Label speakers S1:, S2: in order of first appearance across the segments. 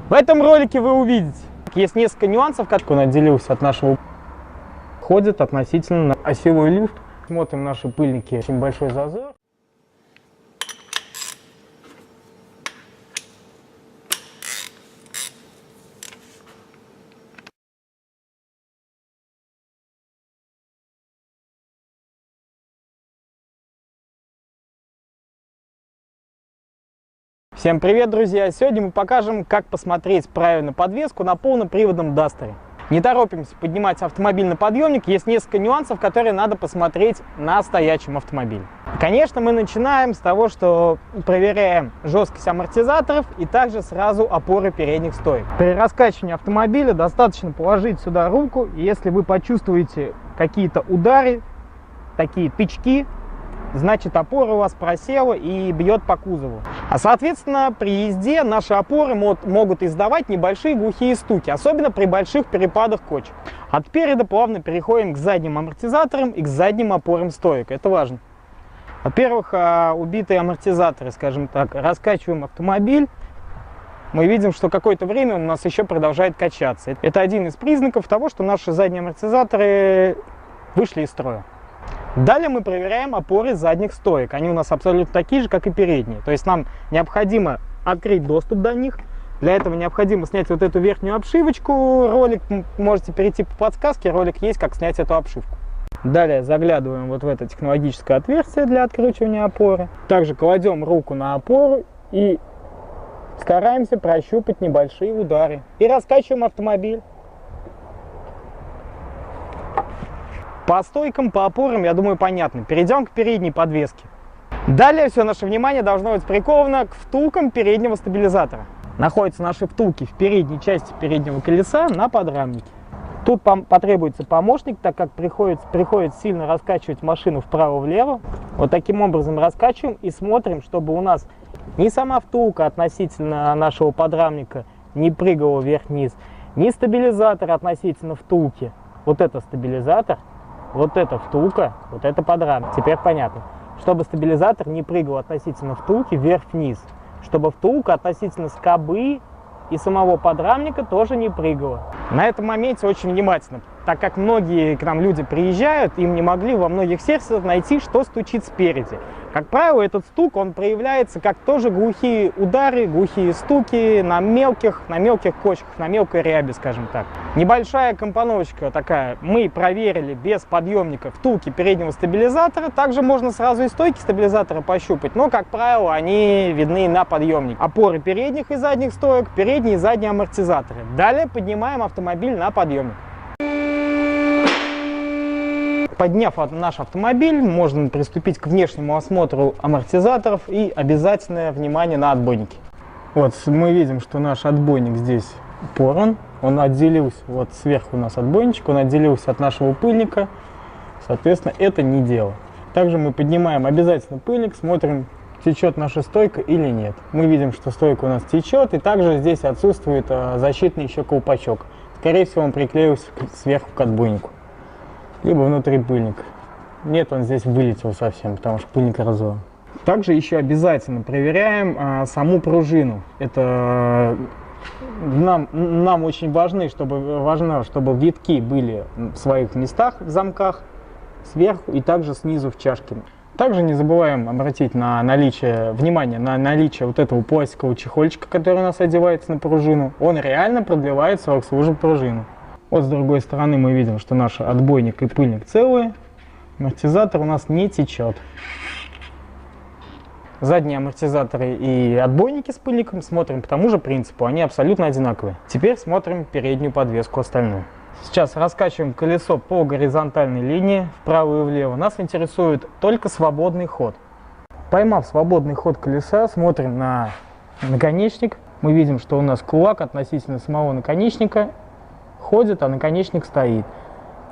S1: В этом ролике вы увидите, есть несколько нюансов, как он отделился от нашего ходит относительно осевой люфт. Смотрим наши пыльники, очень большой зазор. Всем привет, друзья! Сегодня мы покажем, как посмотреть правильно подвеску на полноприводном Дастере. Не торопимся поднимать автомобиль на подъемник, есть несколько нюансов, которые надо посмотреть на стоячем автомобиле. Конечно, мы начинаем с того, что проверяем жесткость амортизаторов и также сразу опоры передних стоек. При раскачивании автомобиля достаточно положить сюда руку, и если вы почувствуете какие-то удары, такие тычки, значит опора у вас просела и бьет по кузову. А соответственно при езде наши опоры могут издавать небольшие глухие стуки, особенно при больших перепадах кочек. От переда плавно переходим к задним амортизаторам и к задним опорам стоек. Это важно. Во-первых, убитые амортизаторы, скажем так, раскачиваем автомобиль. Мы видим, что какое-то время он у нас еще продолжает качаться. Это один из признаков того, что наши задние амортизаторы вышли из строя. Далее мы проверяем опоры задних стоек. Они у нас абсолютно такие же, как и передние. То есть нам необходимо открыть доступ до них. Для этого необходимо снять вот эту верхнюю обшивочку. Ролик, можете перейти по подсказке, ролик есть, как снять эту обшивку. Далее заглядываем вот в это технологическое отверстие для откручивания опоры. Также кладем руку на опору и стараемся прощупать небольшие удары. И раскачиваем автомобиль. По стойкам, по опорам, я думаю, понятно. Перейдем к передней подвеске. Далее все наше внимание должно быть приковано к втулкам переднего стабилизатора. Находятся наши втулки в передней части переднего колеса на подрамнике. Тут потребуется помощник, так как приходится сильно раскачивать машину вправо-влево. Вот таким образом раскачиваем и смотрим, чтобы у нас ни сама втулка относительно нашего подрамника не прыгала вверх-вниз, ни стабилизатор относительно втулки. Вот это стабилизатор. Вот эта втулка, вот это подрамник. Теперь понятно. Чтобы стабилизатор не прыгал относительно втулки вверх-вниз. Чтобы втулка относительно скобы и самого подрамника тоже не прыгала. На этом моменте очень внимательно, так как многие к нам люди приезжают, им не могли во многих сервисах найти, что стучит спереди. Как правило, этот стук, он проявляется как тоже глухие удары, глухие стуки на мелких кочках, на мелкой рябе, скажем так. Небольшая компоновочка такая. Мы проверили без подъемника втулки переднего стабилизатора. Также можно сразу и стойки стабилизатора пощупать, но, как правило, они видны на подъемнике. Опоры передних и задних стоек, передние и задние амортизаторы. Далее поднимаем автомобиль на подъемник. Подняв наш автомобиль, можно приступить к внешнему осмотру амортизаторов и обязательное внимание на отбойники. Вот мы видим, что наш отбойник здесь порван, он отделился, вот сверху у нас отбойничек, он отделился от нашего пыльника, соответственно, это не дело. Также мы поднимаем обязательно пыльник, смотрим, течет наша стойка или нет. Мы видим, что стойка у нас течет, и также здесь отсутствует защитный еще колпачок. Скорее всего, он приклеился сверху к отбойнику. Либо внутри пыльник. Нет, он здесь вылетел совсем, потому что пыльник разорван. Также еще обязательно проверяем саму пружину. Это нам очень важно, чтобы витки были в своих местах в замках, сверху и также снизу в чашке. Также не забываем обратить внимание на наличие вот этого пластикового чехольчика, который у нас одевается на пружину. Он реально продлевает срок службы пружины. Вот с другой стороны мы видим, что наш отбойник и пыльник целые, амортизатор у нас не течет. Задние амортизаторы и отбойники с пыльником смотрим по тому же принципу, они абсолютно одинаковые. Теперь смотрим переднюю подвеску остальную. Сейчас раскачиваем колесо по горизонтальной линии вправо и влево. Нас интересует только свободный ход. Поймав свободный ход колеса, смотрим на наконечник. Мы видим, что у нас кулак относительно самого наконечника ходит, а наконечник стоит.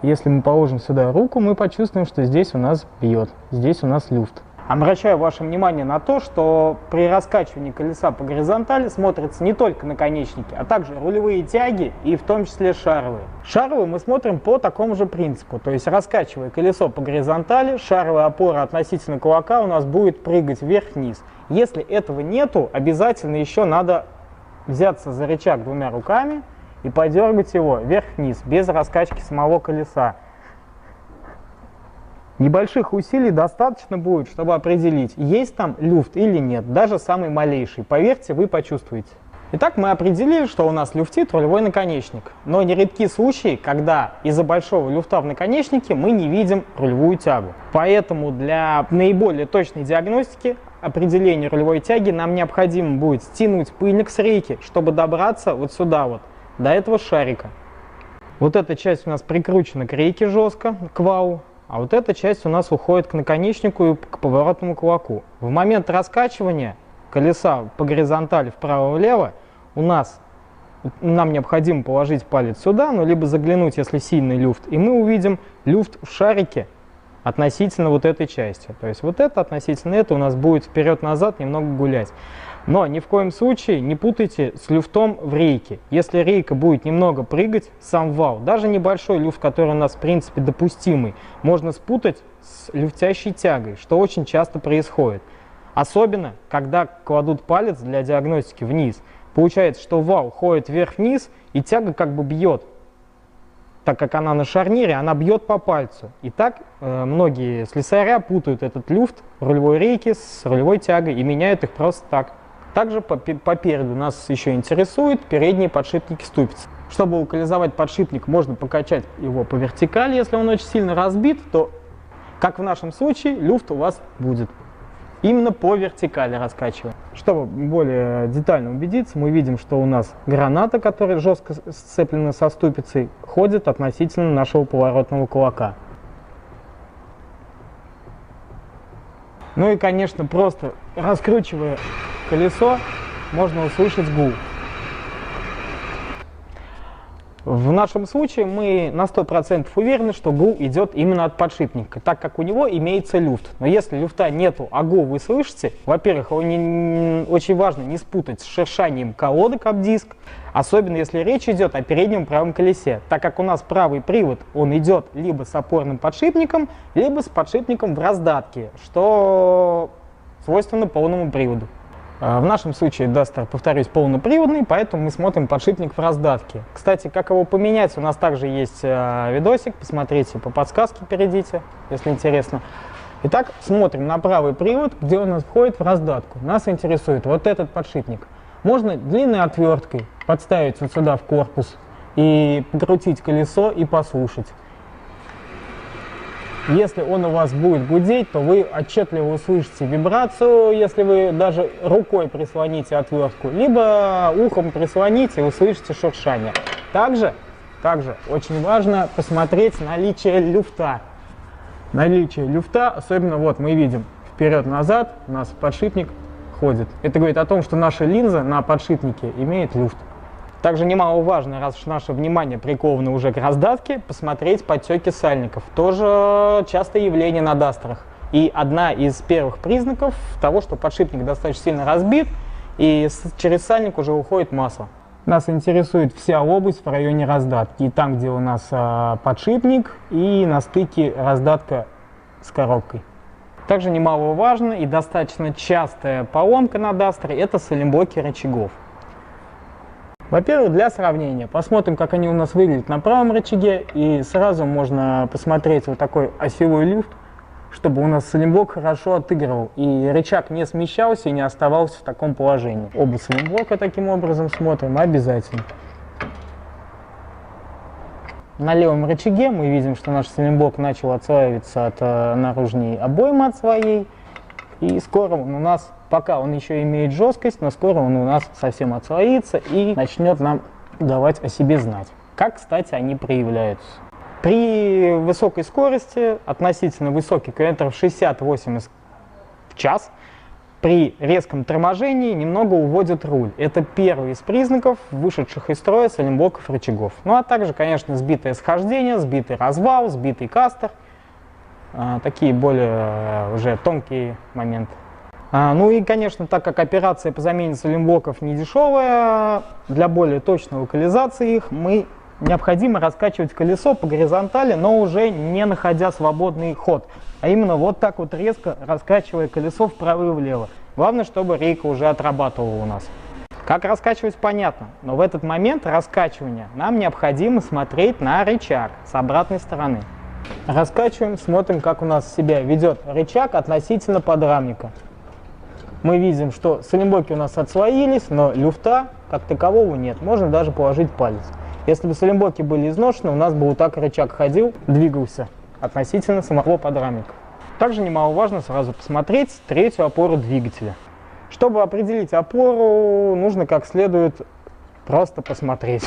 S1: Если мы положим сюда руку, мы почувствуем, что здесь у нас бьет, здесь у нас люфт. Обращаю ваше внимание на то, что при раскачивании колеса по горизонтали смотрятся не только наконечники, а также рулевые тяги и в том числе шаровые. Шаровые мы смотрим по такому же принципу, то есть раскачивая колесо по горизонтали, шаровая опора относительно кулака у нас будет прыгать вверх-вниз. Если этого нету, обязательно еще надо взяться за рычаг двумя руками и подергать его вверх-вниз, без раскачки самого колеса. Небольших усилий достаточно будет, чтобы определить, есть там люфт или нет, даже самый малейший. Поверьте, вы почувствуете. Итак, мы определили, что у нас люфтит рулевой наконечник. Но нередки случаи, когда из-за большого люфта в наконечнике мы не видим рулевую тягу. Поэтому для наиболее точной диагностики определения рулевой тяги нам необходимо будет стянуть пыльник с рейки, чтобы добраться вот сюда вот, до этого шарика. Вот эта часть у нас прикручена к рейке жестко, к валу. А вот эта часть у нас уходит к наконечнику и к поворотному кулаку. В момент раскачивания колеса по горизонтали вправо-влево нам необходимо положить палец сюда, ну, либо заглянуть, если сильный люфт, и мы увидим люфт в шарике относительно вот этой части. То есть вот это относительно это у нас будет вперед-назад немного гулять. Но ни в коем случае не путайте с люфтом в рейке. Если рейка будет немного прыгать, сам вал, даже небольшой люфт, который у нас в принципе допустимый, можно спутать с люфтящей тягой, что очень часто происходит. Особенно, когда кладут палец для диагностики вниз. Получается, что вал ходит вверх-вниз, и тяга как бы бьет. Так как она на шарнире, она бьет по пальцу. И так многие слесаря путают этот люфт рулевой рейки с рулевой тягой и меняют их просто так. Также попереду нас еще интересуют передние подшипники ступиц. Чтобы локализовать подшипник, можно покачать его по вертикали. Если он очень сильно разбит, то, как в нашем случае, люфт у вас будет. Именно по вертикали раскачиваем. Чтобы более детально убедиться, мы видим, что у нас граната, которая жестко сцеплена со ступицей, ходит относительно нашего поворотного кулака. Ну и, конечно, просто раскручивая колесо, можно услышать гул. В нашем случае мы на 100% уверены, что гул идет именно от подшипника, так как у него имеется люфт. Но если люфта нету, а гул вы слышите, во-первых, очень важно не спутать с шершанием колодок об диск, особенно если речь идет о переднем правом колесе, так как у нас правый привод, он идет либо с опорным подшипником, либо с подшипником в раздатке, что свойственно полному приводу. В нашем случае Duster, повторюсь, полноприводный, поэтому мы смотрим подшипник в раздатке. Кстати, как его поменять, у нас также есть видосик, посмотрите, по подсказке перейдите, если интересно. Итак, смотрим на правый привод, где у нас входит в раздатку. Нас интересует вот этот подшипник. Можно длинной отверткой подставить вот сюда в корпус и покрутить колесо и послушать. Если он у вас будет гудеть, то вы отчетливо услышите вибрацию, если вы даже рукой прислоните отвертку, либо ухом прислоните и услышите шуршание. Также очень важно посмотреть наличие люфта. Наличие люфта, особенно вот мы видим вперед-назад, у нас подшипник ходит. Это говорит о том, что наша линза на подшипнике имеет люфт. Также немаловажно, раз уж наше внимание приковано уже к раздатке, посмотреть подтеки сальников. Тоже частое явление на дастерах. И одна из первых признаков того, что подшипник достаточно сильно разбит, и через сальник уже уходит масло. Нас интересует вся область в районе раздатки. И там, где у нас подшипник, и на стыке раздатка с коробкой. Также немаловажно и достаточно частая поломка на дастере – это салимблоки рычагов. Во-первых, для сравнения, посмотрим, как они у нас выглядят на правом рычаге, и сразу можно посмотреть вот такой осевой люфт, чтобы у нас салимблок хорошо отыгрывал, и рычаг не смещался и не оставался в таком положении. Оба салимблока таким образом смотрим обязательно. На левом рычаге мы видим, что наш салимблок начал отслаиваться от наружной обоймы от своей, и скоро он у нас, пока он еще имеет жесткость, но скоро он у нас совсем отслоится и начнет нам давать о себе знать. Как, кстати, они проявляются. При высокой скорости, относительно высокий, км 60-80 в час, при резком торможении немного уводит руль. Это первый из признаков вышедших из строя салимблоков рычагов. Ну а также, конечно, сбитое схождение, сбитый развал, сбитый кастер. Такие более уже тонкие моменты. Ну и, конечно, так как операция по замене салимблоков не дешевая, для более точной локализации их необходимо раскачивать колесо по горизонтали, но уже не находя свободный ход, а именно вот так вот резко раскачивая колесо вправо и влево. Главное, чтобы рейка уже отрабатывала у нас. Как раскачивать, понятно, но в этот момент раскачивания нам необходимо смотреть на рычаг с обратной стороны. Раскачиваем, смотрим, как у нас себя ведет рычаг относительно подрамника. Мы видим, что соленблоки у нас отслоились, но люфта как такового нет. Можно даже положить палец. Если бы соленблоки были изношены, у нас бы вот так рычаг ходил, двигался относительно самого подрамника. Также немаловажно сразу посмотреть третью опору двигателя. Чтобы определить опору, нужно как следует просто посмотреть.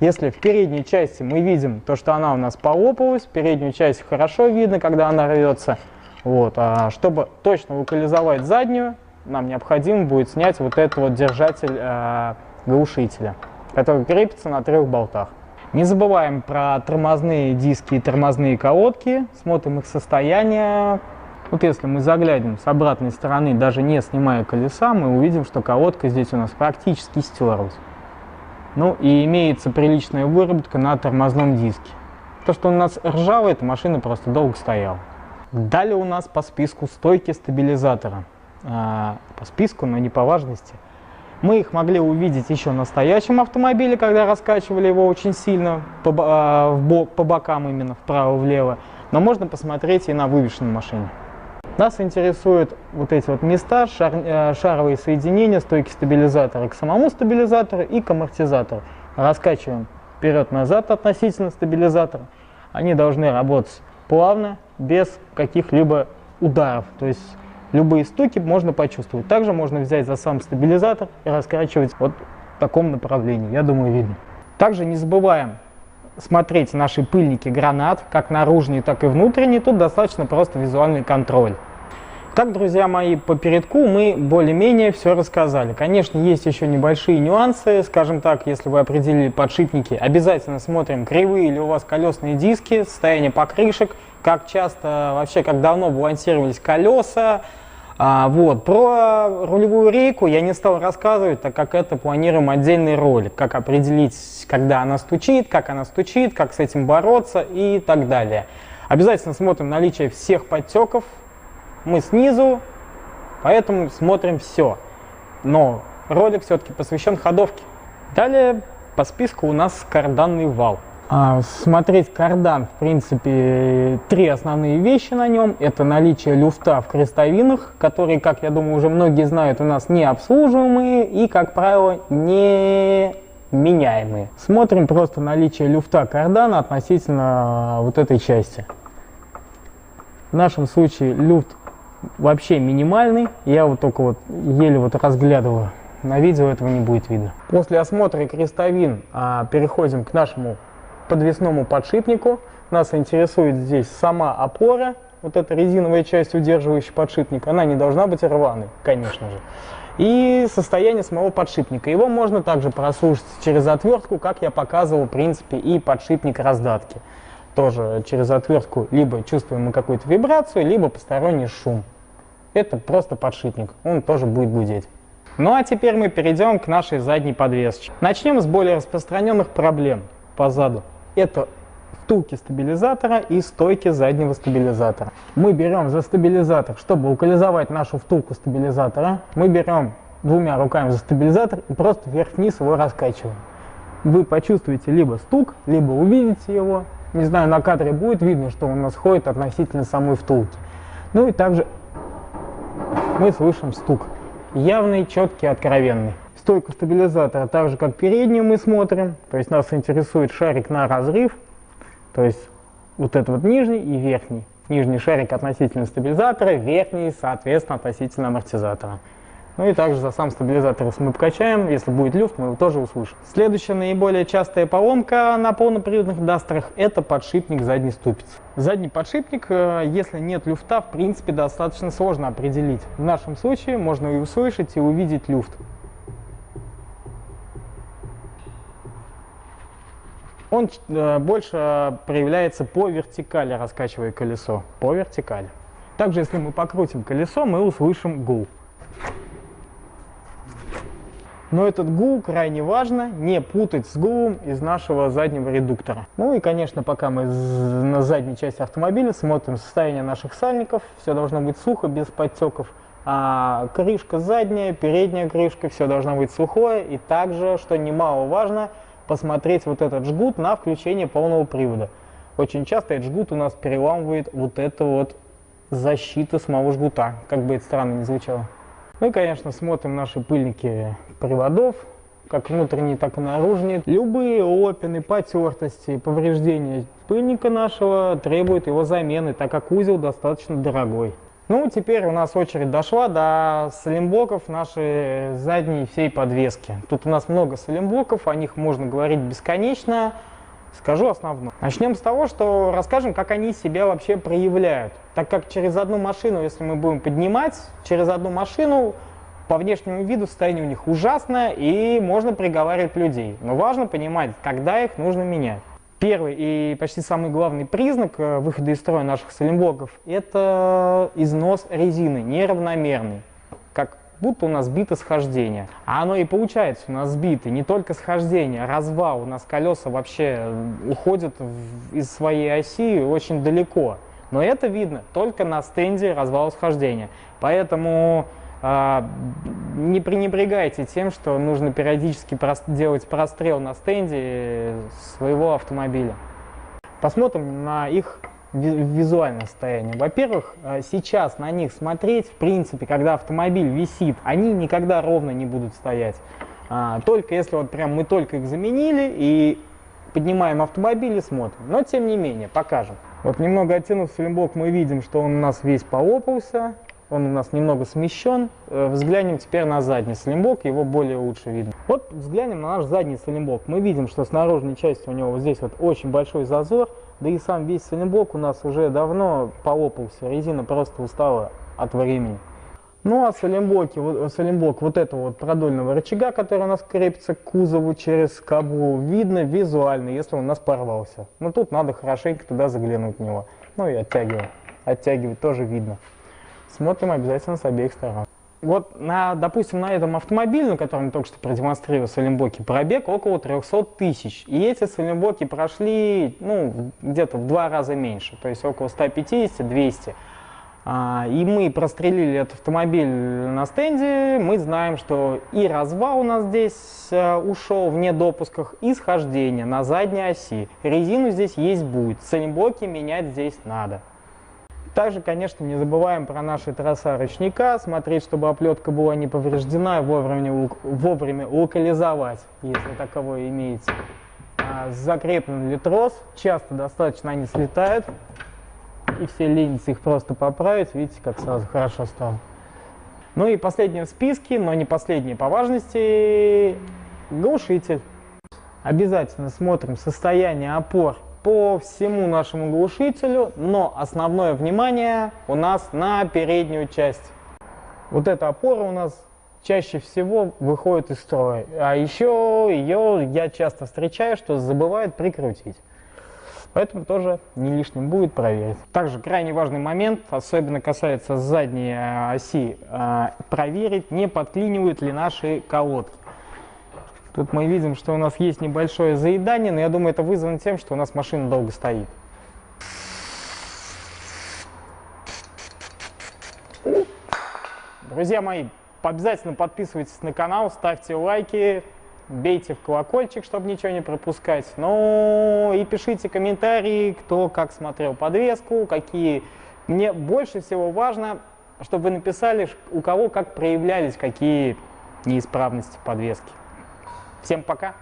S1: Если в передней части мы видим то, что она у нас полопалась, переднюю часть хорошо видно, когда она рвется. Вот. А чтобы точно локализовать заднюю, нам необходимо будет снять вот этот вот держатель глушителя, который крепится на 3 болтах. Не забываем про тормозные диски и тормозные колодки, смотрим их состояние. Вот если мы заглянем с обратной стороны, даже не снимая колеса, мы увидим, что колодка здесь у нас практически стерлась. Ну и имеется приличная выработка на тормозном диске. То, что у нас ржаво, эта машина просто долго стояла. Далее у нас по списку стойки стабилизатора. По списку, но не по важности. Мы их могли увидеть еще на стоящем автомобиле, когда раскачивали его очень сильно, по бокам именно, вправо-влево. Но можно посмотреть и на вывешенной машине. Нас интересуют вот эти вот места, шаровые соединения стойки стабилизатора к самому стабилизатору и к амортизатору. Раскачиваем вперед-назад относительно стабилизатора. Они должны работать плавно, без каких-либо ударов. То есть любые стуки можно почувствовать. Также можно взять за сам стабилизатор и раскачивать вот в таком направлении. Я думаю, видно. Также не забываем смотреть наши пыльники гранат, как наружные, так и внутренние. Тут достаточно просто визуальный контроль. Так, друзья мои, по передку мы более-менее все рассказали. Конечно, есть еще небольшие нюансы. Скажем так, если вы определили подшипники, обязательно смотрим, кривые ли у вас колесные диски, состояние покрышек, как часто, вообще, как давно балансировались колеса. Вот. Про рулевую рейку я не стал рассказывать, так как это планируем отдельный ролик. Как определить, когда она стучит, как с этим бороться и так далее. Обязательно смотрим наличие всех подтеков. Мы снизу, поэтому смотрим все. Но ролик все-таки посвящен ходовке. Далее по списку у нас карданный вал. Смотреть кардан, в принципе, 3 основные вещи на нем. Это наличие люфта в крестовинах, которые, как я думаю, уже многие знают, у нас не обслуживаемые и, как правило, не меняемые. Смотрим просто наличие люфта кардана относительно вот этой части. В нашем случае люфт вообще минимальный. Я вот только вот еле вот разглядываю. На видео этого не будет видно. После осмотра крестовин переходим к нашему подвесному подшипнику. Нас интересует здесь сама опора, вот эта резиновая часть, удерживающая подшипник. Она не должна быть рваной, конечно же. И состояние самого подшипника. Его можно также прослушать через отвертку, как я показывал, в принципе, и подшипник раздатки. Тоже через отвертку либо чувствуем мы какую-то вибрацию, либо посторонний шум. Это просто подшипник, он тоже будет гудеть. Ну а теперь мы перейдем к нашей задней подвесочке. Начнем с более распространенных проблем по заду. Это втулки стабилизатора и стойки заднего стабилизатора. Мы берем за стабилизатор, чтобы локализовать нашу втулку стабилизатора, мы берем 2 руками за стабилизатор и просто вверх-вниз его раскачиваем. Вы почувствуете либо стук, либо увидите его. Не знаю, на кадре будет видно, что у нас ходит относительно самой втулки. Ну и также мы слышим стук. Явный, четкий, откровенный. Стойку стабилизатора, так же как переднюю, мы смотрим. То есть нас интересует шарик на разрыв. То есть вот это вот нижний и верхний. Нижний шарик относительно стабилизатора, верхний, соответственно, относительно амортизатора. Ну и также за сам стабилизатор, если мы покачаем, если будет люфт, мы его тоже услышим. Следующая наиболее частая поломка на полноприводных дастерах – это подшипник задней ступицы. Задний подшипник, если нет люфта, в принципе, достаточно сложно определить. В нашем случае можно и услышать, и увидеть люфт. Он больше проявляется по вертикали, раскачивая колесо. По вертикали. Также, если мы покрутим колесо, мы услышим гул. Но этот гул крайне важно не путать с гулом из нашего заднего редуктора. Ну и, конечно, пока мы на задней части автомобиля смотрим состояние наших сальников, все должно быть сухо, без подтеков. крышка задняя, передняя крышка, все должно быть сухое. И также, что немаловажно, посмотреть вот этот жгут на включение полного привода. Очень часто этот жгут у нас переламывает вот эту вот защиту самого жгута, как бы это странно ни звучало. Ну и, конечно, смотрим наши пыльники приводов, как внутренние, так и наружные. Любые опины, потертости, повреждения пыльника нашего требуют его замены, так как узел достаточно дорогой. Ну, теперь у нас очередь дошла до салимблоков нашей задней всей подвески. Тут у нас много салимблоков, о них можно говорить бесконечно. Скажу основное. Начнем с того, что расскажем, как они себя вообще проявляют. Так как через одну машину, если мы будем поднимать, через одну машину по внешнему виду состояние у них ужасное и можно приговаривать людей. Но важно понимать, когда их нужно менять. Первый и почти самый главный признак выхода из строя наших салимблоков – это износ резины, неравномерный, как будто у нас сбито схождение. А оно и получается у нас сбито, не только схождение, развал. У нас колеса вообще уходят из своей оси очень далеко. Но это видно только на стенде развала схождения. Поэтому не пренебрегайте тем, что нужно периодически делать прострел на стенде своего автомобиля. Посмотрим на их визуальное состояние. Во-первых, сейчас на них смотреть, в принципе, когда автомобиль висит, они никогда ровно не будут стоять. Только если вот прям мы только их заменили и поднимаем автомобиль и смотрим. Но тем не менее, покажем. Вот немного оттянув салимблок, мы видим, что он у нас весь полопался. Он у нас немного смещен. Взглянем теперь на задний салимблок, его более лучше видно. Вот взглянем на наш задний салимблок. Мы видим, что с наружной части у него вот здесь вот очень большой зазор. Да и сам весь салимблок у нас уже давно полопался. Резина просто устала от времени. Ну а салимблок вот этого вот продольного рычага, который у нас крепится к кузову через скобу, видно визуально, если он у нас порвался. Но тут надо хорошенько туда заглянуть в него. Ну и оттягивать. Оттягивать тоже видно. Смотрим обязательно с обеих сторон. Вот, допустим, на этом автомобиле, на котором я только что продемонстрировал салимблоки, пробег около 300 тысяч. И эти салимблоки прошли, ну, где-то в 2 раза меньше, то есть около 150-200. И мы прострелили этот автомобиль на стенде, мы знаем, что и развал у нас здесь ушел в недопусках, и схождение на задней оси. Резину здесь есть будет, салимблоки менять здесь надо. Также, конечно, не забываем про наши троса ручника, смотреть, чтобы оплетка была не повреждена, вовремя локализовать, если таковое имеется. Закреплен ли трос, часто достаточно они слетают, и все ленятся их просто поправить, видите, как сразу хорошо стало. Ну и последний в списке, но не последний по важности, глушитель. Обязательно смотрим состояние опор по всему нашему глушителю, но основное внимание у нас на переднюю часть. Вот эта опора у нас чаще всего выходит из строя, а еще ее я часто встречаю, что забывают прикрутить. Поэтому тоже не лишним будет проверить. Также крайне важный момент, особенно касается задней оси, проверить, не подклинивают ли наши колодки. Тут мы видим, что у нас есть небольшое заедание, но я думаю, это вызвано тем, что у нас машина долго стоит. Друзья мои, обязательно подписывайтесь на канал, ставьте лайки, бейте в колокольчик, чтобы ничего не пропускать. Ну и пишите комментарии, кто как смотрел подвеску, какие. Мне больше всего важно, чтобы вы написали, у кого как проявлялись какие неисправности подвески. Всем пока!